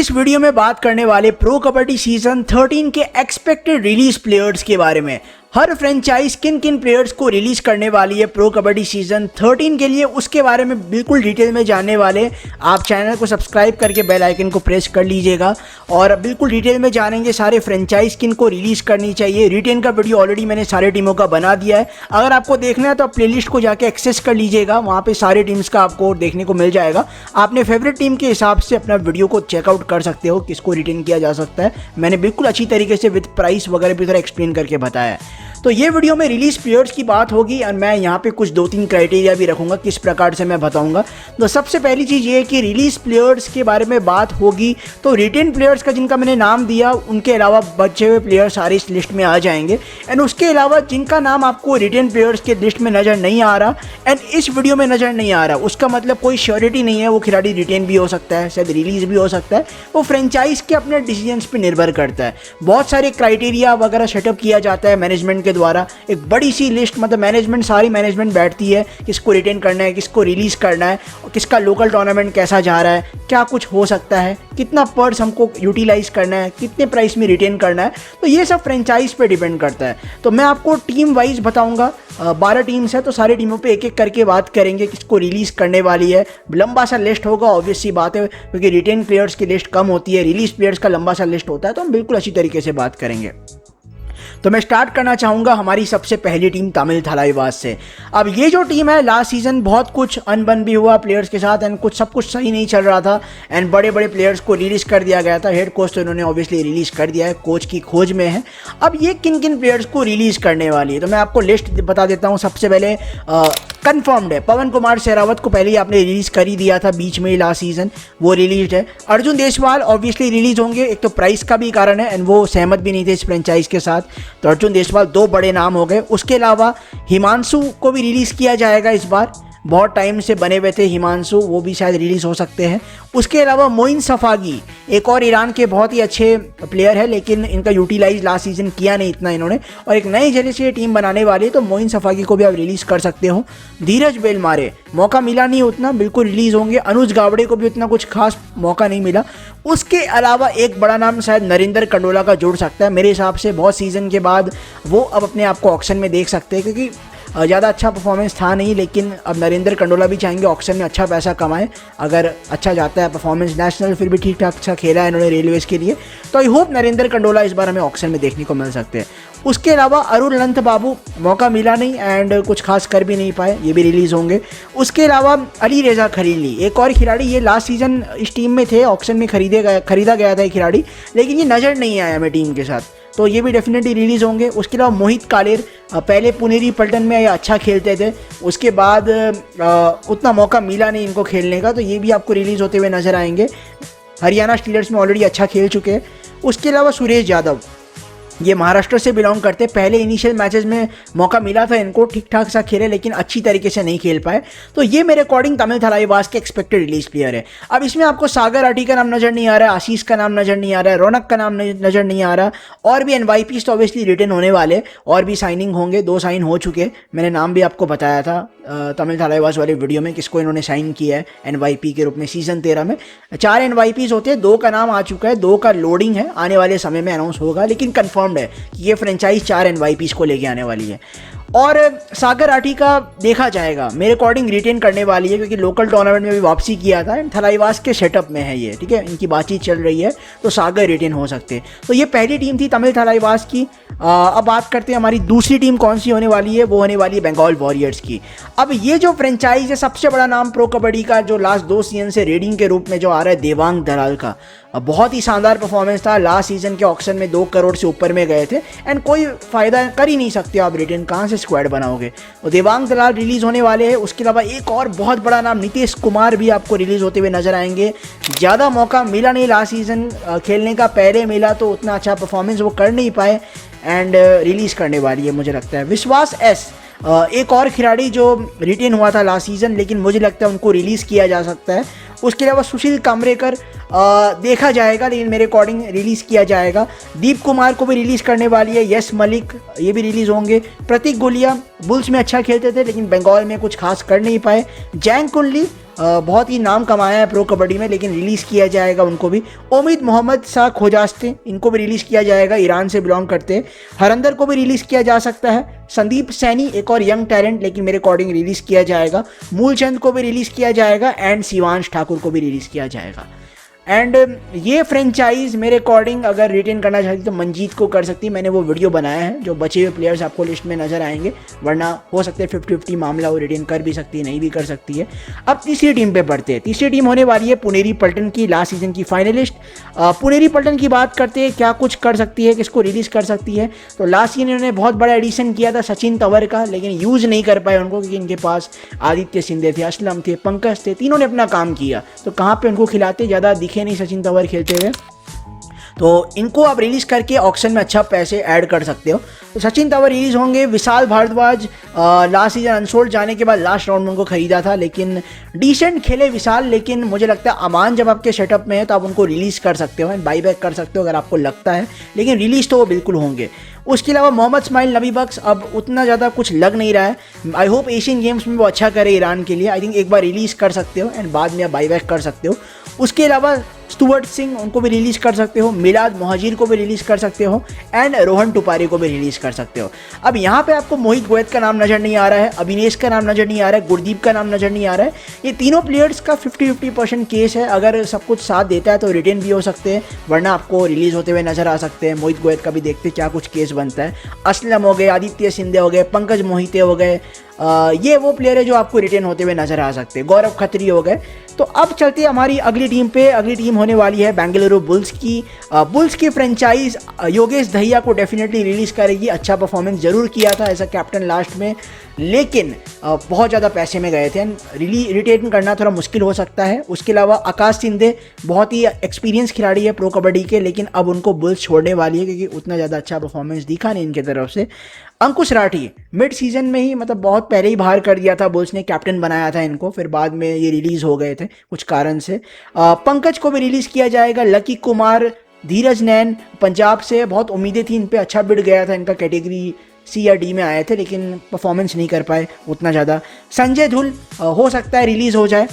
इस वीडियो में बात करने वाले प्रो कबड्डी सीजन 13 के एक्सपेक्टेड रिलीज प्लेयर्स के बारे में। हर फ्रेंचाइज किन किन प्लेयर्स को रिलीज करने वाली है प्रो कबड्डी सीजन 13 के लिए, उसके बारे में बिल्कुल डिटेल में जानने वाले। आप चैनल को सब्सक्राइब करके बेल आइकन को प्रेस कर लीजिएगा और बिल्कुल डिटेल में जानेंगे सारे फ्रेंचाइज किन को रिलीज करनी चाहिए। रिटेन का वीडियो ऑलरेडी मैंने सारे टीमों का बना दिया है, अगर आपको देखना है तो आप प्लेलिस्ट को जाके एक्सेस कर लीजिएगा, वहाँ पे सारे टीम्स का आपको देखने को मिल जाएगा। आपने फेवरेट टीम के हिसाब से अपना वीडियो को चेकआउट कर सकते हो, किसको रिटेन किया जा सकता है। मैंने बिल्कुल अच्छी तरीके से विद प्राइस वगैरह भी थोड़ा एक्सप्लेन करके बताया है। तो ये वीडियो में रिलीज प्लेयर्स की बात होगी और मैं यहाँ पे कुछ 2-3 क्राइटेरिया भी रखूँगा किस प्रकार से मैं बताऊँगा। तो सबसे पहली चीज़ ये है कि रिलीज प्लेयर्स के बारे में बात होगी तो रिटेन प्लेयर्स का जिनका मैंने नाम दिया उनके अलावा बचे हुए प्लेयर सारे इस लिस्ट में आ जाएंगे। एंड उसके अलावा जिनका नाम आपको रिटेन प्लेयर्स के लिस्ट में नज़र नहीं आ रहा एंड इस वीडियो में नज़र नहीं आ रहा, उसका मतलब कोई श्योरिटी नहीं है वो खिलाड़ी रिटेन भी हो सकता है, शायद रिलीज़ भी हो सकता है। वो फ्रेंचाइज के अपने डिसीजंस पे निर्भर करता है। बहुत सारे क्राइटेरिया वगैरह सेटअप किया जाता है मैनेजमेंट द्वारा, एक बड़ी सी लिस्ट, मतलब मैनेजमेंट सारी मैनेजमेंट बैठती है किसको रिटेन करना है, किसको रिलीज करना है, किसका लोकल टूर्नामेंट कैसा जा रहा है, क्या कुछ हो सकता है, कितना पर्स हमको यूटिलाइज करना है, कितने प्राइस में रिटेन करना है। तो ये सब फ्रेंचाइज पे डिपेंड करता है। तो मैं आपको टीम वाइज बताऊंगा, 12 टीम्स है तो सारी टीमों पे एक एक करके बात करेंगे किसको रिलीज करने वाली है। लंबा सा लिस्ट होगा, ऑब्वियस सी बात है क्योंकि रिटेन प्लेयर्स की लिस्ट कम होती है, रिलीज प्लेयर्स का लंबा सा लिस्ट होता है। तो हम बिल्कुल अच्छी तरीके से बात करेंगे। तो मैं स्टार्ट करना चाहूँगा हमारी सबसे पहली टीम तमिल थलाइवास से। अब ये जो टीम है लास्ट सीज़न बहुत कुछ अनबन भी हुआ प्लेयर्स के साथ एंड कुछ सब कुछ सही नहीं चल रहा था एंड बड़े बड़े प्लेयर्स को रिलीज़ कर दिया गया था। हेड कोच तो इन्होंने ऑब्वियसली रिलीज़ कर दिया है, कोच की खोज में है। अब ये किन किन प्लेयर्स को रिलीज़ करने वाली है तो मैं आपको लिस्ट बता देता हूँ। सबसे पहले कंफर्म्ड है पवन कुमार शेरावत को पहले ही आपने रिलीज़ कर ही दिया था बीच में ही लास्ट सीज़न, वो रिलीज है। अर्जुन देसवाल ऑब्वियसली रिलीज होंगे, एक तो प्राइस का भी कारण है एंड वो सहमत भी नहीं थे इस फ्रेंचाइज के साथ, तो अर्जुन देसवाल दो बड़े नाम हो गए। उसके अलावा हिमांशु को भी रिलीज़ किया जाएगा इस बार, बहुत टाइम से बने हुए थे हिमांशु, वो भी शायद रिलीज़ हो सकते हैं। उसके अलावा मोइन सफागी एक और ईरान के बहुत ही अच्छे प्लेयर है लेकिन इनका यूटिलाइज लास्ट सीजन किया नहीं इतना इन्होंने, और एक नई जगह से टीम बनाने वाली है तो मोइन सफागी को भी आप रिलीज़ कर सकते हो। धीरज बेलमारे मौका मिला नहीं उतना, बिल्कुल रिलीज़ होंगे। अनुज गावड़े को भी उतना कुछ खास मौका नहीं मिला। उसके अलावा एक बड़ा नाम शायद नरेंद्र कंडोला का जुड़ सकता है, मेरे हिसाब से बहुत सीज़न के बाद वो अब अपने आप को ऑक्शन में देख सकते हैं क्योंकि ज़्यादा अच्छा परफॉर्मेंस था नहीं, लेकिन अब नरेंद्र कंडोला भी चाहेंगे ऑक्शन में अच्छा पैसा कमाए। अगर अच्छा जाता है परफॉर्मेंस, नेशनल फिर भी ठीक ठाक अच्छा खेला है इन्होंने रेलवेज़ के लिए, तो आई होप नरेंद्र कंडोला इस बार हमें ऑक्शन में देखने को मिल सकते हैं। उसके अलावा अरुण लंथ बाबू मौका मिला नहीं एंड कुछ खास कर भी नहीं पाए, ये भी रिलीज़ होंगे। उसके अलावा अली रेजा खलीली एक और खिलाड़ी, ये लास्ट सीज़न इस टीम में थे, ऑक्शन में खरीदा गया था ये खिलाड़ी, लेकिन ये नज़र नहीं आया हमें टीम के साथ, तो ये भी डेफिनेटली रिलीज़ होंगे। उसके अलावा मोहित कालेर पहले पुनेरी पल्टन में ये अच्छा खेलते थे, उसके बाद उतना मौका मिला नहीं इनको खेलने का, तो ये भी आपको रिलीज़ होते हुए नज़र आएंगे। हरियाणा स्टीलर्स में ऑलरेडी अच्छा खेल चुके हैं। उसके अलावा सुरेश यादव, ये महाराष्ट्र से बिलोंग करते, पहले इनिशियल मैचेस में मौका मिला था इनको, ठीक ठाक सा खेले लेकिन अच्छी तरीके से नहीं खेल पाए। तो ये मेरे अकॉर्डिंग तमिल थलाइवास के एक्सपेक्टेड रिलीज प्लेयर है। अब इसमें आपको सागर आटी का नाम नज़र नहीं आ रहा है, आशीष का नाम नज़र नहीं आ रहा है, रौनक का नाम नज़र नहीं आ रहा, और भी एनवाईपीज तो ऑब्वियसली रिटर्न होने वाले, और भी साइनिंग होंगे, 2 साइन हो चुके, मैंने नाम भी आपको बताया था तमिल थलाइवास वाले वीडियो में किसको इन्होंने साइन किया है एनवाईपी के रूप में। सीजन 13 में 4 एनवाईपीज होते हैं, 2 का नाम आ चुका है, 2 का लोडिंग है, आने वाले समय में अनाउंस होगा, लेकिन कंफर्म्ड है कि ये फ्रेंचाइज 4 एनवाईपीज को लेके आने वाली है। और सागर आटी का देखा जाएगा, मेरे अकॉर्डिंग रिटेन करने वाली है क्योंकि लोकल टूर्नामेंट में भी वापसी किया था एंड थलाइवास के सेटअप में है ये, ठीक है, इनकी बातचीत चल रही है, तो सागर रिटेन हो सकते हैं। तो ये पहली टीम थी तमिल थलाइवास की। अब बात करते हैं हमारी दूसरी टीम कौन सी होने वाली है, वो होने वाली है बंगाल वॉरियर्स की। अब ये जो फ्रेंचाइज है, सबसे बड़ा नाम प्रो कबड्डी का जो लास्ट 2 सीजन से रेडिंग के रूप में जो आ रहा है, देवांग दलाल का, बहुत ही शानदार परफॉर्मेंस था। लास्ट सीजन के ऑक्शन में 2 करोड़ से ऊपर में गए थे एंड कोई फ़ायदा कर ही नहीं सकते आप, रिटेन कहाँ से स्क्वाड बनाओगे। और देवांग दलाल रिलीज़ होने वाले हैं। उसके अलावा एक और बहुत बड़ा नाम नीतीश कुमार भी आपको रिलीज़ होते हुए नजर आएंगे। ज़्यादा मौका मिला नहीं लास्ट सीजन खेलने का, पहले मिला तो उतना अच्छा परफॉर्मेंस वो कर नहीं पाए एंड रिलीज़ करने वाली है मुझे लगता है। विश्वास एस एक और खिलाड़ी जो रिटेन हुआ था लास्ट सीजन, लेकिन मुझे लगता है उनको रिलीज़ किया जा सकता है। उसके अलावा सुशील कामरेकर देखा जाएगा, लेकिन मेरे अकॉर्डिंग रिलीज़ किया जाएगा। दीप कुमार को भी रिलीज़ करने वाली है, यस मलिक ये भी रिलीज़ होंगे। प्रतीक गोलिया बुल्स में अच्छा खेलते थे लेकिन बंगाल में कुछ खास कर नहीं पाए। जैंग कुनली बहुत ही नाम कमाया है प्रो कबड्डी में, लेकिन रिलीज़ किया जाएगा उनको भी। उम्मीद मोहम्मद शाह खोजास्ते इनको भी रिलीज़ किया जाएगा, ईरान से बिलोंग करते हैं। हरिंदर को भी रिलीज़ किया जा सकता है। संदीप सैनी एक और यंग टैलेंट, लेकिन मेरे अकॉर्डिंग रिलीज़ किया जाएगा। मूलचंद को भी रिलीज़ किया जाएगा एंड शिवांश ठाकुर को भी रिलीज़ किया जाएगा। एंड ये फ्रेंचाइज मेरे अकॉर्डिंग अगर रिटेन करना चाहती तो मंजीत को कर सकती है। मैंने वो वीडियो बनाया है, जो बचे हुए प्लेयर्स आपको लिस्ट में नजर आएंगे, वरना हो सकता है 50-50 मामला वो रिटेन कर भी सकती है, नहीं भी कर सकती है। अब तीसरी टीम पे बढ़ते हैं। तीसरी टीम होने वाली है पुनेरी पल्टन की, लास्ट सीजन की फाइनलिस्ट। पुनेरी पल्टन की बात करते हैं, क्या कुछ कर सकती है, किसको रिलीज़ कर सकती है। तो लास्ट सीजन इन्होंने बहुत बड़ा एडिशन किया था सचिन तंवर का, लेकिन यूज़ नहीं कर पाए उनको, क्योंकि इनके पास आदित्य सिंधे थे, असलम थे, पंकज थे, तीनों ने अपना काम किया। तो कहाँ पर उनको खिलाते, ज़्यादा दिखे नहीं सचिन तंवर खेलते हुए। तो इनको आप रिलीज़ करके ऑक्शन में अच्छा पैसे ऐड कर सकते हो। तो सचिन तंवर रिलीज़ होंगे। Vishal Bhardwaj last season unsold जाने के बाद लास्ट राउंड में उनको खरीदा था, लेकिन डिसेंट खेले विशाल। लेकिन मुझे लगता है अमान जब आपके सेटअप में है तो आप उनको रिलीज़ कर सकते हो एंड बाई बैक कर सकते हो अगर आपको लगता है, लेकिन रिलीज़ तो वो बिल्कुल होंगे। उसके अलावा मोहम्मद इस्माइल नबी बख्श अब उतना ज़्यादा कुछ लग नहीं रहा है। आई होप एशियन गेम्स में वो अच्छा करे ईरान के लिए। आई थिंक एक बार रिलीज़ कर सकते हो एंड बाद में आप बाई बैक कर सकते हो। उसके अलावा स्टुअर्ट सिंह उनको भी रिलीज़ कर सकते हो, मिलाद मोहाजिर को भी रिलीज़ कर सकते हो एंड रोहन टुपारी को भी रिलीज़ कर सकते हो। अब यहाँ पे आपको मोहित गोयत का नाम नज़र नहीं आ रहा है, अभिनेश का नाम नज़र नहीं आ रहा है, गुरदीप का नाम नज़र नहीं आ रहा है। ये तीनों प्लेयर्स का 50-50% केस है। अगर सब कुछ साथ देता है तो रिटेन भी हो सकते हैं, वरना आपको रिलीज़ होते हुए नज़र आ सकते हैं। मोहित गोयत का भी देखते क्या कुछ केस बनता है। असलम हो गए, आदित्य सिंधे हो गए, पंकज मोहिते हो गए, ये वो प्लेयर है जो आपको रिटेन होते हुए नजर आ सकते हैं। गौरव खत्री हो गए। तो अब चलते हैं हमारी अगली टीम पे। अगली टीम होने वाली है बेंगलुरु बुल्स की। बुल्स की फ्रेंचाइज योगेश दहिया को डेफिनेटली रिलीज़ करेगी। अच्छा परफॉर्मेंस जरूर किया था एज अ कैप्टन लास्ट में, लेकिन बहुत ज़्यादा पैसे में गए थे, रिटेन करना थोड़ा मुश्किल हो सकता है। उसके अलावा आकाश सिंधे बहुत ही एक्सपीरियंस खिलाड़ी है प्रो कबड्डी के, लेकिन अब उनको बुल्स छोड़ने वाली है क्योंकि उतना ज़्यादा अच्छा परफॉर्मेंस दिखा नहीं इनकी तरफ से। अंकुश राठी मिड सीजन में ही, मतलब बहुत पहले ही बाहर कर दिया था बुल्स ने, कैप्टन बनाया था इनको, फिर बाद में ये रिलीज़ हो गए थे कुछ कारण से। पंकज को भी रिलीज़ किया जाएगा। लकी कुमार, धीरज नैन पंजाब से, बहुत उम्मीदें थी इन पे, अच्छा बिड गया था इनका, कैटेगरी सी या डी में आए थे, लेकिन परफॉर्मेंस नहीं कर पाए उतना ज़्यादा। संजय धुल हो सकता है रिलीज़ हो जाए,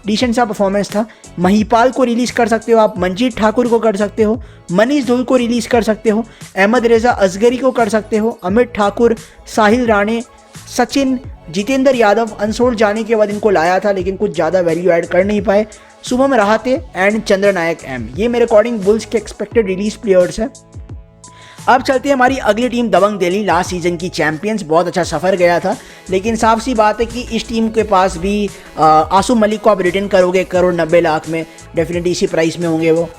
डिसेंट सा परफॉर्मेंस था। महिपाल को रिलीज़ कर सकते हो आप, मंजीत ठाकुर को कर सकते हो, मनीष धुल को रिलीज़ कर सकते हो, अहमद रेजा असगरी को कर सकते हो, अमित ठाकुर, साहिल राणे, सचिन, जितेंद्र यादव अनसोल्ड जाने के बाद इनको लाया था लेकिन कुछ ज़्यादा वैल्यू ऐड कर नहीं पाए। शुभम राहते एंड चंद्रनायक एम, ये मेरे अकॉर्डिंग बुल्स के एक्सपेक्टेड रिलीज प्लेयर्स हैं। अब चलते हैं हमारी अगली टीम दबंग दिल्ली, लास्ट सीजन की चैंपियंस। बहुत अच्छा सफ़र गया था, लेकिन साफ सी बात है कि इस टीम के पास भी आसू मलिक को आप रिटर्न करोगे 1,90,00,000 में, डेफिनेटली इसी प्राइस में होंगे वो।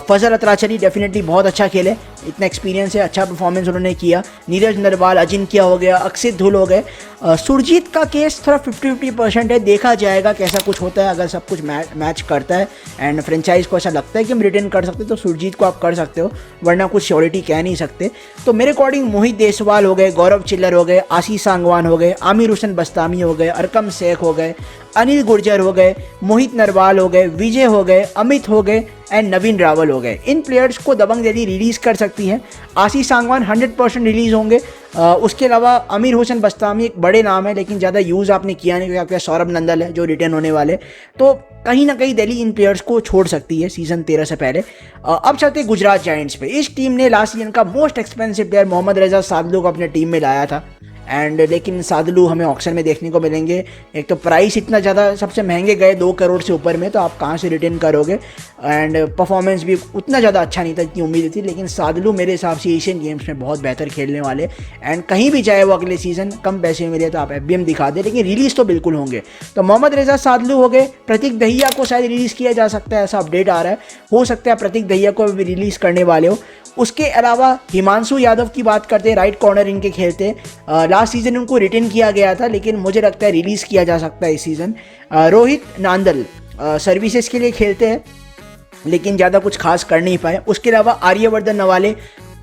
फजल अतराचली डेफिनेटली बहुत अच्छा खेले, इतना एक्सपीरियंस है, अच्छा परफॉर्मेंस उन्होंने किया। नीरज नरवाल, अजिंक्य हो गया, अक्षित धुल हो गए। सुरजीत का केस थोड़ा 50-50% है, देखा जाएगा कैसा कुछ होता है। अगर सब कुछ मैच करता है एंड फ्रेंचाइज को ऐसा लगता है कि हम रिटर्न कर सकते हैं तो सुरजीत को आप कर सकते हो, वरना कुछ श्योरिटी कह नहीं सकते। तो मेरे अकॉर्डिंग मोहित देसवाल हो गए, गौरव चिल्लर हो गए, आशीष सांगवान हो गए, आमिर हुसैन बस्तामी हो गए, अरकम शेख हो गए, अनिल गुर्जर हो गए, मोहित नरवाल हो गए, विजय हो गए, अमित हो गए एंड नवीन रावल हो गए। इन प्लेयर्स को दबंग दिल्ली रिलीज़ कर सकती है। आशीष सांगवान 100% रिलीज़ होंगे। उसके अलावा अमीर हुसैन बस्तामी एक बड़े नाम है, लेकिन ज़्यादा यूज़ आपने किया नहीं, क्योंकि आपके सौरभ नंदल है जो रिटर्न होने वाले। तो कहीं ना कहीं दिल्ली इन प्लेयर्स को छोड़ सकती है सीज़न 13 से पहले। अब चलते हैं गुजरात जायंट्स पे। इस टीम ने लास्ट सीजन का मोस्ट एक्सपेंसिव प्लेयर मोहम्मद रजा सादलू को अपने टीम में लाया था एंड लेकिन सादलू हमें ऑक्शन में देखने को मिलेंगे। एक तो प्राइस इतना ज़्यादा सबसे महंगे गए 2 करोड़ से ऊपर में, तो आप कहाँ से रिटर्न करोगे, एंड परफॉर्मेंस भी उतना ज़्यादा अच्छा नहीं था जितनी उम्मीद थी। लेकिन सादलू मेरे हिसाब से एशियन गेम्स में बहुत बेहतर खेलने वाले, एंड कहीं भी जाए वो अगले सीज़न, कम पैसे में मिले तो आप FBM दिखा दे, लेकिन रिलीज़ तो बिल्कुल होंगे। तो मोहम्मद रजा सादलू हो गए। प्रतीक दहिया को शायद रिलीज़ किया जा सकता है, ऐसा अपडेट आ रहा है, हो सकता है प्रतीक दहिया को भी रिलीज़ करने वाले हो। उसके अलावा हिमांशु यादव की बात करते हैं, राइट कॉर्नर इनके खेलते, लास्ट सीजन उनको रिटर्न किया गया था, लेकिन मुझे लगता है रिलीज़ किया जा सकता है इस सीज़न। रोहित नांदल सर्विसेज के लिए खेलते हैं, लेकिन ज़्यादा कुछ खास कर नहीं पाए। उसके अलावा आर्यवर्धन नवाले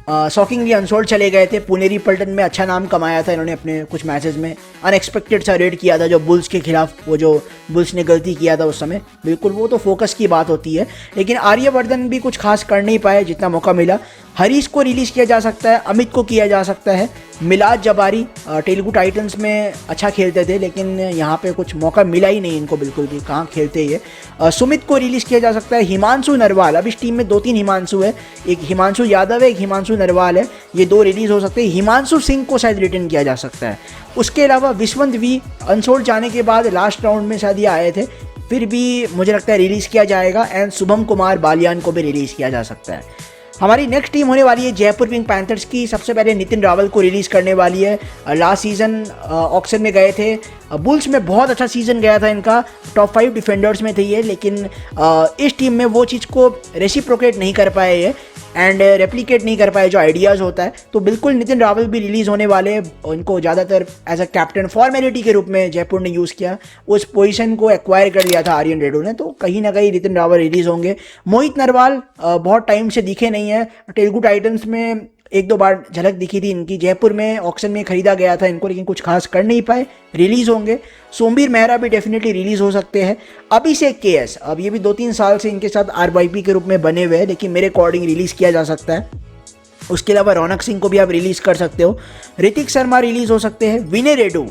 शॉकिंगली अनसोल्ड चले गए थे। पुनेरी पल्टन में अच्छा नाम कमाया था इन्होंने अपने कुछ मैचेस में, अनएक्सपेक्टेड सा रेड किया था जो बुल्स के खिलाफ, वो जो बुल्स ने गलती किया था उस समय, बिल्कुल वो तो फोकस की बात होती है। लेकिन आर्यवर्धन भी कुछ खास कर नहीं पाए जितना मौका मिला। हरीश को रिलीज़ किया जा सकता है, अमित को किया जा सकता है, मिलाद जबारी तेलुगु टाइटंस में अच्छा खेलते थे लेकिन यहाँ पे कुछ मौका मिला ही नहीं इनको बिल्कुल भी, कहाँ खेलते ये। सुमित को रिलीज़ किया जा सकता है। हिमांशु नरवाल, अब इस टीम में 2-3 हिमांशु है, एक हिमांशु यादव है, एक हिमांशु नरवाल है, ये 2 रिलीज़ हो सकते हैं। हिमांशु सिंह को शायद रिटर्न किया जा सकता है। उसके अलावा विश्वंत वी अनसोल्ड जाने के बाद लास्ट राउंड में शायद ये आए थे, फिर भी मुझे लगता है रिलीज़ किया जाएगा। एंड शुभम कुमार बालियान को भी रिलीज़ किया जा सकता है। हमारी नेक्स्ट टीम होने वाली है जयपुर पिंक पैंथर्स की। सबसे पहले नितिन रावल को रिलीज़ करने वाली है। लास्ट सीज़न ऑक्शन में गए थे, बुल्स में बहुत अच्छा सीज़न गया था इनका, टॉप 5 डिफेंडर्स में थे ये, लेकिन इस टीम में वो चीज़ को रेसिप्रोकेट नहीं कर पाए ये एंड रेप्लिकेट नहीं कर पाए जो आइडियाज़ होता है। तो बिल्कुल नितिन रावल भी रिलीज़ होने वाले। उनको ज़्यादातर एज अ कैप्टन फॉर्मेलिटी के रूप में जयपुर ने यूज़ किया, उस पोजीशन को एक्वायर कर लिया था आर्यन रेड्डी ने, तो कहीं ना कहीं नितिन रावल रिलीज़ होंगे। मोहित नरवाल बहुत टाइम से दिखे नहीं है, तेलुगु टाइटंस में 1-2 बार झलक दिखी थी इनकी, जयपुर में ऑक्शन में खरीदा गया था इनको, लेकिन कुछ खास कर नहीं पाए, रिलीज़ होंगे। सोमवीर मेहरा भी डेफिनेटली रिलीज़ हो सकते हैं। अभिषेक केएस, अब ये भी 2-3 साल से इनके साथ आरवाईपी के रूप में बने हुए हैं, लेकिन मेरे अकॉर्डिंग रिलीज़ किया जा सकता है। उसके अलावा रौनक सिंह को भी आप रिलीज़ कर सकते हो। ऋतिक शर्मा रिलीज़ हो सकते हैं। विनय रेड्डू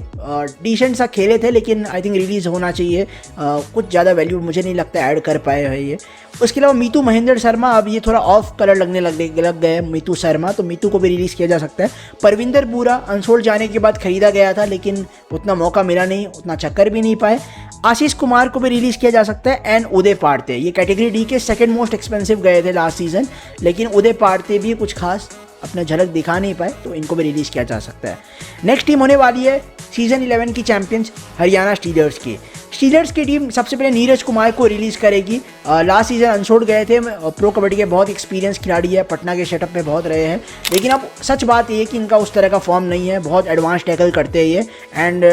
डिसेंट सा खेले थे लेकिन आई थिंक रिलीज़ होना चाहिए, कुछ ज़्यादा वैल्यू मुझे नहीं लगता ऐड कर पाए हैं ये। उसके अलावा मीतू महेंद्र शर्मा, अब ये थोड़ा ऑफ कलर लगने लग गए मीतू शर्मा, तो मीतू को भी रिलीज़ किया जा सकता है। परविंदर बुरा अनसोल्ड जाने के बाद खरीदा गया था लेकिन उतना मौका मिला नहीं, उतना चक्कर भी नहीं पाए। आशीष कुमार को भी रिलीज़ किया जा सकता है। एंड उदय पार्थे, ये कैटेगरी डी के सेकंड मोस्ट एक्सपेंसिव गए थे लास्ट सीजन, लेकिन उदय पार्थे भी कुछ खास अपना झलक दिखा नहीं पाए, तो इनको भी रिलीज़ किया जा सकता है। नेक्स्ट टीम होने वाली है सीजन 11 की चैंपियंस हरियाणा स्टीलर्स की। स्टीलर्स की टीम सबसे पहले नीरज कुमार को रिलीज़ करेगी। लास्ट सीजन अनसोल्ड गए थे, प्रो कबड्डी के बहुत एक्सपीरियंस खिलाड़ी है, पटना के सेटअप में बहुत रहे हैं, लेकिन अब सच बात ये है कि इनका उस तरह का फॉर्म नहीं है, बहुत एडवांस टैकल करते हैं ये। एंड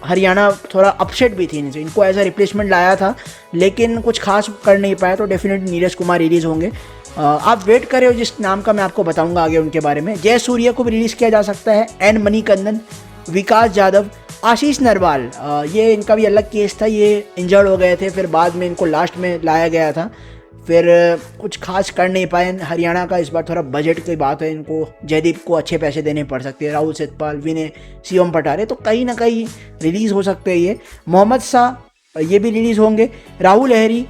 हरियाणा थोड़ा अपसेट भी थी इनको एज अ रिप्लेसमेंट लाया था लेकिन कुछ खास कर नहीं पाया, तो डेफिनेटली नीरज कुमार रिलीज़ होंगे। आप वेट करें हो जिस नाम का मैं आपको बताऊंगा आगे उनके बारे में। जय सूर्य को भी रिलीज़ किया जा सकता है। एन मणिकंदन, विकास यादव, आशीष नरवाल, ये इनका भी अलग केस था, ये इंजर्ड हो गए थे, फिर बाद में इनको लास्ट में लाया गया था, फिर कुछ खास कर नहीं पाए। हरियाणा का इस बार थोड़ा बजट की बात है, इनको जयदीप को अच्छे पैसे देने पड़ सकते हैं, राहुल सतपाल, विनय, शिवम पटारे, तो कहीं ना कहीं रिलीज़ हो सकते हैं ये। मोहम्मद शाह ये भी रिलीज़ होंगे। राहुल लहरी,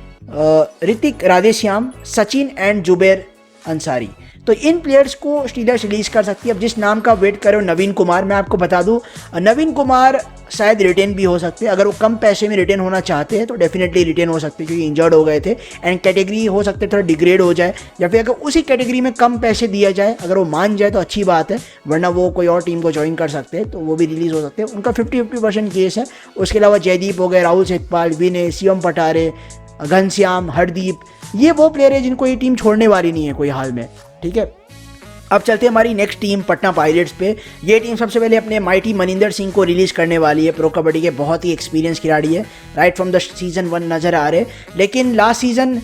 ऋतिक राधेश्याम, सचिन एंड जुबैर अंसारी, तो इन प्लेयर्स को स्टीलर्स रिलीज़ कर सकती है। अब जिस नाम का वेट करो, नवीन कुमार, मैं आपको बता दूं नवीन कुमार शायद रिटेन भी हो सकते हैं, अगर वो कम पैसे में रिटेन होना चाहते हैं तो डेफिनेटली रिटेन हो सकते हैं क्योंकि इंजर्ड हो गए थे एंड कैटेगरी हो सकते थोड़ा डिग्रेड हो जाए, या फिर अगर उसी कैटेगरी में कम पैसे दिया जाए, अगर वो मान जाए तो अच्छी बात है, वरना वो कोई और टीम को ज्वाइन कर सकते हैं, तो वो भी रिलीज़ हो सकते हैं। उनका 50-50% केस है। उसके अलावा जयदीप हो गए, राहुल सतपाल, विनय, शिवम पटारे, घनश्याम, हरदीप, ये वो प्लेयर है जिनको ये टीम छोड़ने वाली नहीं है कोई हाल में, ठीक है। अब चलते हैं हमारी नेक्स्ट टीम पटना पायरेट्स पे। ये टीम सबसे पहले अपने माइटी मनिंदर सिंह को रिलीज़ करने वाली है। प्रो कबड्डी के बहुत ही एक्सपीरियंस खिलाड़ी है, राइट फ्रॉम द सीजन 1 नज़र आ रहे, लेकिन लास्ट सीजन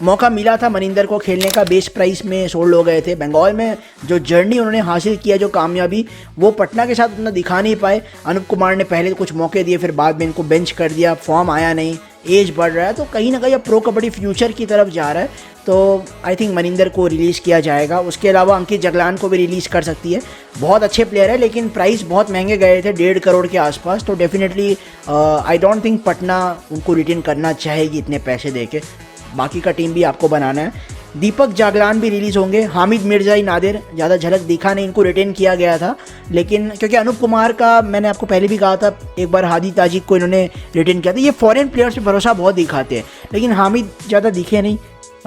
मौका मिला था मनिंदर को खेलने का, बेस प्राइस में सोल्ड हो गए थे। बंगाल में जो जर्नी उन्होंने हासिल किया, जो कामयाबी, वो पटना के साथ उतना दिखा नहीं पाए। अनूप कुमार ने पहले कुछ मौके दिए, फिर बाद में इनको बेंच कर दिया, फॉर्म आया नहीं, एज बढ़ रहा है, तो कहीं ना कहीं अब प्रो कबड्डी फ्यूचर की तरफ जा रहा है, तो आई थिंक मनिंदर को रिलीज़ किया जाएगा। उसके अलावा अंकित जगलान को भी रिलीज़ कर सकती है, बहुत अच्छे प्लेयर है, लेकिन प्राइस बहुत महंगे गए थे, 1.5 करोड़ के आसपास, तो definitely I don't think Patna उनको रिटेन करना चाहेगी इतने पैसे देके। बाकी का टीम भी आपको बनाना है। दीपक जागलान भी रिलीज़ होंगे। हामिद मिर्ज़ाई नादिर, ज़्यादा झलक दिखा नहीं, इनको रिटेन किया गया था, लेकिन क्योंकि अनूप कुमार का मैंने आपको पहले भी कहा था, एक बार हादी ताजिक को इन्होंने रिटेन किया था। ये फॉरेन प्लेयर्स पे भरोसा बहुत दिखाते हैं, लेकिन हामिद ज़्यादा दिखे नहीं।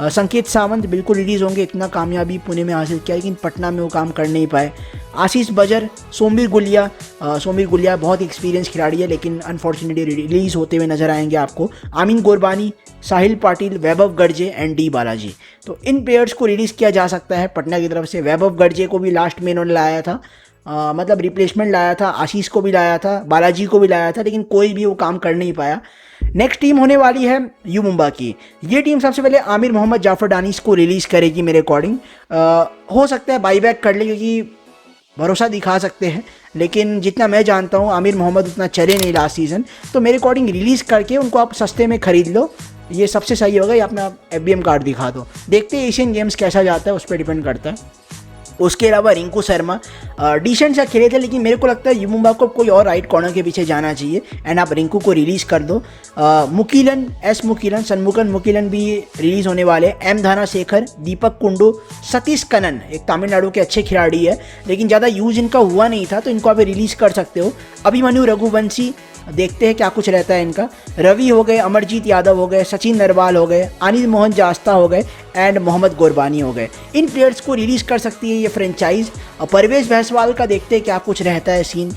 संकेत सावंत बिल्कुल रिलीज़ होंगे, इतना कामयाबी पुणे में हासिल किया, लेकिन पटना में वो काम कर नहीं पाए। आशीष बजर, सोमवीर गुलिया बहुत एक्सपीरियंस खिलाड़ी है, लेकिन अनफॉर्चुनेटली रिलीज़ होते हुए नजर आएंगे आपको। आमीन गोरबानी, साहिल पाटिल, वैभव गर्जे एंड डी बालाजी, तो इन प्लेयर्स को रिलीज़ किया जा सकता है पटना की तरफ से। वैभव गर्जे को भी लास्ट में इन्होंने लाया था, मतलब रिप्लेसमेंट लाया था, आशीष को भी लाया था, बालाजी को भी लाया था, लेकिन कोई भी वो काम कर नहीं पाया। नेक्स्ट टीम होने वाली है यू मुंबा की। ये टीम सबसे पहले आमिर मोहम्मद जाफर डानिश को रिलीज़ करेगी मेरे अकॉर्डिंग। हो सकता है बाईबैक कर ले, क्योंकि भरोसा दिखा सकते हैं, लेकिन जितना मैं जानता हूँ आमिर मोहम्मद उतना चले नहीं लास्ट सीज़न, तो मेरे अकॉर्डिंग रिलीज़ करके उनको आप सस्ते में ख़रीद लो, ये सबसे सही होगा। या अपना FBM कार्ड दिखा दो, देखते हैं एशियन गेम्स कैसा जाता है, उस पर डिपेंड करता है। उसके अलावा रिंकू शर्मा डिसेंट सा खेले थे, लेकिन मेरे को लगता है यू मुंबा को कोई और राइट कॉर्नर के पीछे जाना चाहिए एंड आप रिंकू को रिलीज़ कर दो। मुकीलन सन्मुखन मुकीलन भी रिलीज़ होने वाले। M धानाशेखर, दीपक कुंडू, सतीश कनन एक तमिलनाडु के अच्छे खिलाड़ी है, लेकिन ज़्यादा यूज़ इनका हुआ नहीं था, तो इनको आप रिलीज़ कर सकते हो। अभिमन्यु रघुवंशी, देखते हैं क्या कुछ रहता है इनका। रवि हो गए, अमरजीत यादव हो गए, सचिन नरवाल हो गए, अनिल मोहन जास्ता हो गए एंड मोहम्मद गोरबानी हो गए। इन प्लेयर्स को रिलीज़ कर सकती है ये फ्रेंचाइज। परवेज भैंसवाल का देखते हैं क्या कुछ रहता है सीन।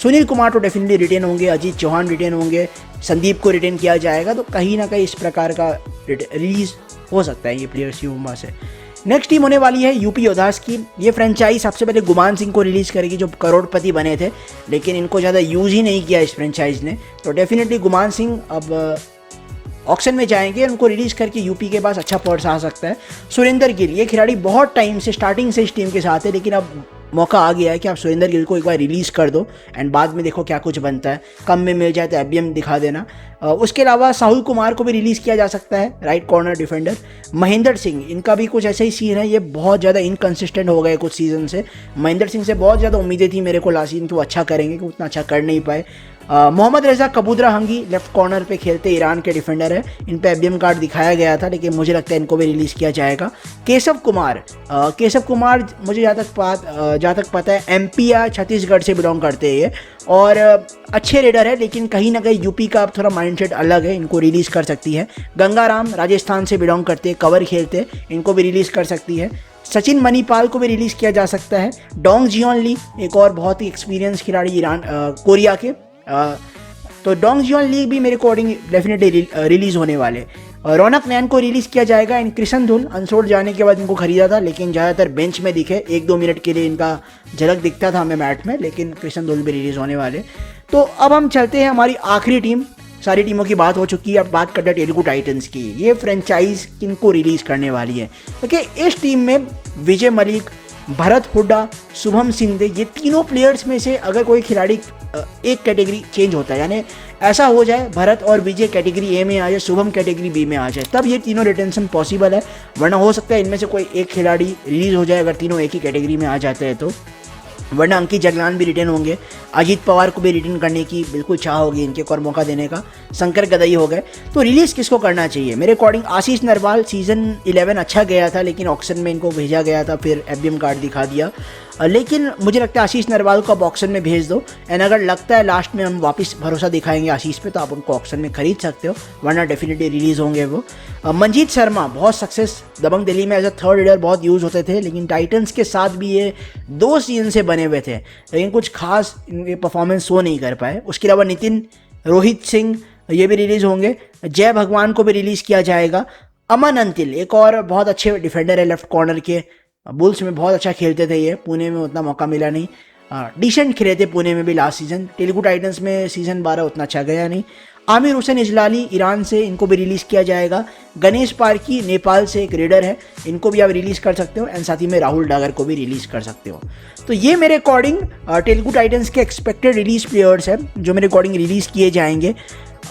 सुनील कुमार तो डेफिनेटली रिटेन होंगे, अजीत चौहान रिटेन होंगे, संदीप को रिटेन किया जाएगा, तो कहीं ना कहीं इस प्रकार का रिलीज़ हो सकता है ये प्लेयर्स यू मुंबा से। नेक्स्ट टीम होने वाली है यूपी योद्धास की। ये फ्रेंचाइज सबसे पहले गुमान सिंह को रिलीज़ करेगी, जो करोड़पति बने थे, लेकिन इनको ज़्यादा यूज़ ही नहीं किया इस फ्रेंचाइज ने, तो डेफिनेटली गुमान सिंह अब ऑक्शन में जाएंगे, उनको रिलीज़ करके यूपी के पास अच्छा पर्स आ सकता है। सुरेंद्र गिल, ये खिलाड़ी बहुत टाइम से स्टार्टिंग से इस टीम के साथ है, लेकिन अब मौका आ गया है कि आप सुरेंद्र गिल को एक बार रिलीज़ कर दो एंड बाद में देखो क्या कुछ बनता है। कम में मिल जाए तो FBM दिखा देना। उसके अलावा साहुल कुमार को भी रिलीज़ किया जा सकता है, right corner defender. Mahendra Singh, इनका भी कुछ ऐसा ही सीन है, ये बहुत ज़्यादा इनकन्सिस्टेंट हो गए कुछ सीज़न से। महेंद्र सिंह से बहुत ज़्यादा उम्मीदें थी मेरे को लास्ट सीजन कि वो अच्छा करेंगे, कि उतना अच्छा कर नहीं पाए। मोहम्मद रज़ा कबूदरा हंगी लेफ्ट कॉर्नर पे खेलते ईरान के डिफेंडर है, इन पे FBM कार्ड दिखाया गया था, लेकिन मुझे लगता है इनको भी रिलीज़ किया जाएगा। केशव कुमार मुझे जहाँ तक पता है MP या छत्तीसगढ़ से बिलोंग करते हैं ये, और अच्छे रेडर है, लेकिन कहीं ना कहीं यूपी का अब थोड़ा माइंडसेट अलग है, इनको रिलीज़ कर सकती है। गंगाराम राजस्थान से बिलोंग करते हैं, कवर खेलते, इनको भी रिलीज़ कर सकती है। सचिन मणिपाल को भी रिलीज़ किया जा सकता है। डोंग जियोन ली, एक और बहुत ही एक्सपीरियंस खिलाड़ी कोरिया के, तो डोंग जियोन ली भी मेरे अकॉर्डिंग डेफिनेटली रिलीज़ होने वाले। रौनक नैन को रिलीज़ किया जाएगा एंड कृष्ण धुल अनसोल्ड जाने के बाद इनको खरीदा था, लेकिन ज़्यादातर बेंच में दिखे, 1-2 मिनट के लिए इनका झलक दिखता था हमें मैच में, लेकिन कृष्ण धुल भी रिलीज़ होने वाले। तो अब हम चलते हैं हमारी आखिरी टीम। सारी टीमों की बात हो चुकी है, अब बात करते हैं तेलुगु टाइटंस की। ये फ्रेंचाइज किनको रिलीज़ करने वाली है? देखिए, इस टीम में विजय मलिक, भरत हुड्डा, शुभम सिंधे, ये तीनों प्लेयर्स में से अगर कोई खिलाड़ी एक कैटेगरी चेंज होता है, यानी ऐसा हो जाए भरत और विजय कैटेगरी A में आ जाए, शुभम कैटेगरी B में आ जाए, तब ये तीनों रिटेंशन पॉसिबल है। वरना हो सकता है इनमें से कोई एक खिलाड़ी रिलीज़ हो जाए अगर तीनों एक ही कैटेगरी में आ जाते हैं तो, वरना अंकित जगलान भी रिटेन होंगे। अजीत पवार को भी रिटेन करने की बिल्कुल चाह होगी इनके को और मौका देने का। शंकर गदई हो गए, तो रिलीज़ किसको करना चाहिए? मेरे अकॉर्डिंग आशीष नरवाल, सीज़न 11 अच्छा गया था, लेकिन ऑक्शन में इनको भेजा गया था, फिर FBM कार्ड दिखा दिया, लेकिन मुझे लगता है आशीष नरवाल को आप ऑक्शन में भेज दो एंड अगर लगता है लास्ट में हम वापस भरोसा दिखाएंगे आशीष पे, तो आप उनको ऑक्शन में खरीद सकते हो, वरना डेफिनेटली रिलीज़ होंगे वो। मंजीत शर्मा, बहुत सक्सेस, दबंग दिल्ली में एज अ थर्ड लीडर बहुत यूज़ होते थे, लेकिन टाइटंस के साथ भी ये 2 सीजन से बने हुए थे, लेकिन कुछ खास इनके परफॉर्मेंस शो नहीं कर पाए। उसके अलावा नितिन, रोहित सिंह, ये भी रिलीज़ होंगे। जय भगवान को भी रिलीज़ किया जाएगा। अमन अंतिल, एक और बहुत अच्छे डिफेंडर है लेफ्ट कॉर्नर के, बुल्स में बहुत अच्छा खेलते थे ये, पुणे में उतना मौका मिला नहीं, डिसेंट खेले थे पुणे में भी लास्ट सीजन। तेलुगु टाइटंस में सीज़न 12 उतना अच्छा गया नहीं। आमिर हुसैन इजलाली, ईरान से, इनको भी रिलीज़ किया जाएगा। गणेश पारकी, नेपाल से एक रेडर है, इनको भी आप रिलीज़ कर सकते हो एंड साथ ही में राहुल डागर को भी रिलीज़ कर सकते हो। तो ये मेरे अकॉर्डिंग तेलुगु टाइटंस के एक्सपेक्टेड रिलीज प्लेयर्स हैं जो मेरे अकॉर्डिंग रिलीज़ किए जाएंगे।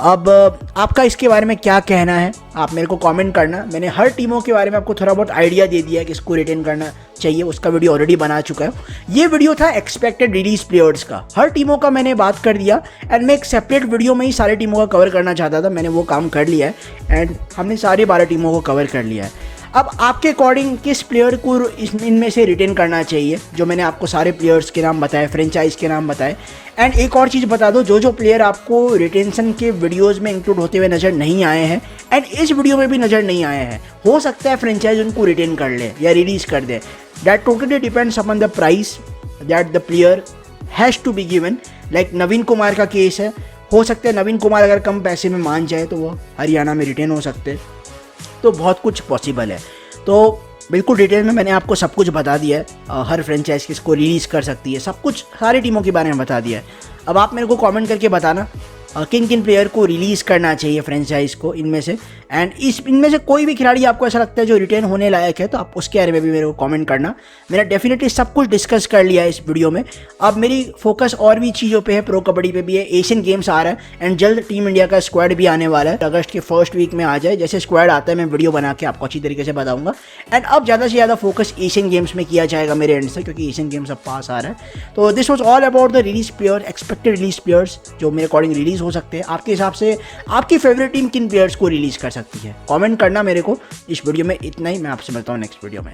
अब आपका इसके बारे में क्या कहना है, आप मेरे को कमेंट करना। मैंने हर टीमों के बारे में आपको थोड़ा बहुत आइडिया दे दिया है कि इसको रिटेन करना चाहिए, उसका वीडियो ऑलरेडी बना चुका है। ये वीडियो था एक्सपेक्टेड रिलीज प्लेयर्स का, हर टीमों का मैंने बात कर दिया एंड मैं एक सेपरेट वीडियो में ही सारे टीमों का कवर करना चाहता था, मैंने वो काम कर लिया है एंड हमने सारे 12 टीमों को कवर कर लिया है। अब आपके अकॉर्डिंग किस प्लेयर को इनमें से रिटेन करना चाहिए? जो मैंने आपको सारे प्लेयर्स के नाम बताए, फ्रेंचाइज के नाम बताए। एंड एक और चीज़ बता दो, जो प्लेयर आपको रिटेंशन के वीडियोस में इंक्लूड होते हुए नज़र नहीं आए हैं एंड इस वीडियो में भी नज़र नहीं आए हैं, हो सकता है फ्रेंचाइज उनको रिटेन कर ले या रिलीज़ कर दे। That totally depends upon the price that the player has to be given. Like Naveen Kumar का केस है, हो सकता है नवीन कुमार अगर कम पैसे में मान जाए तो वो हरियाणा में रिटेन हो सकते हैं, तो बहुत कुछ पॉसिबल है। तो बिल्कुल डिटेल में मैंने आपको सब कुछ बता दिया है, हर फ्रेंचाइज किसको रिलीज़ कर सकती है, सब कुछ सारी टीमों के बारे में बता दिया है। अब आप मेरे को कमेंट करके बताना किन किन प्लेयर को रिलीज़ करना चाहिए फ्रेंचाइज को इनमें से, एंड इनमें से कोई भी खिलाड़ी आपको ऐसा लगता है जो रिटेन होने लायक है तो आप उसके बारे में भी मेरे को कमेंट करना। मैंने डेफिनेटली सब कुछ डिस्कस कर लिया है इस वीडियो में। अब मेरी फोकस और भी चीज़ों पे है, प्रो कबड्डी पे भी है, एशियन गेम्स आ रहा है एंड जल्द टीम इंडिया का स्क्वाड भी आने वाला है, अगस्त के फर्स्ट वीक में आ जाए। जैसे स्क्वाड आता है मैं वीडियो बना के आपको अच्छी तरीके से बताऊंगा। एंड अब ज़्यादा से ज़्यादा फोकस एशियन गेम्स में किया जाएगा मेरे एंड से, क्योंकि एशियन गेम्स अब पास आ रहा है। तो this was all about the release player, expected release players जो मेरे अकॉर्डिंग रिलीज हो सकते हैं। आपके हिसाब से आपकी फेवरेट टीम किन प्लेयर्स को रिलीज कर सकती है, कमेंट करना मेरे को। इस वीडियो में इतना ही, मैं आपसे मिलता हूँ नेक्स्ट वीडियो में।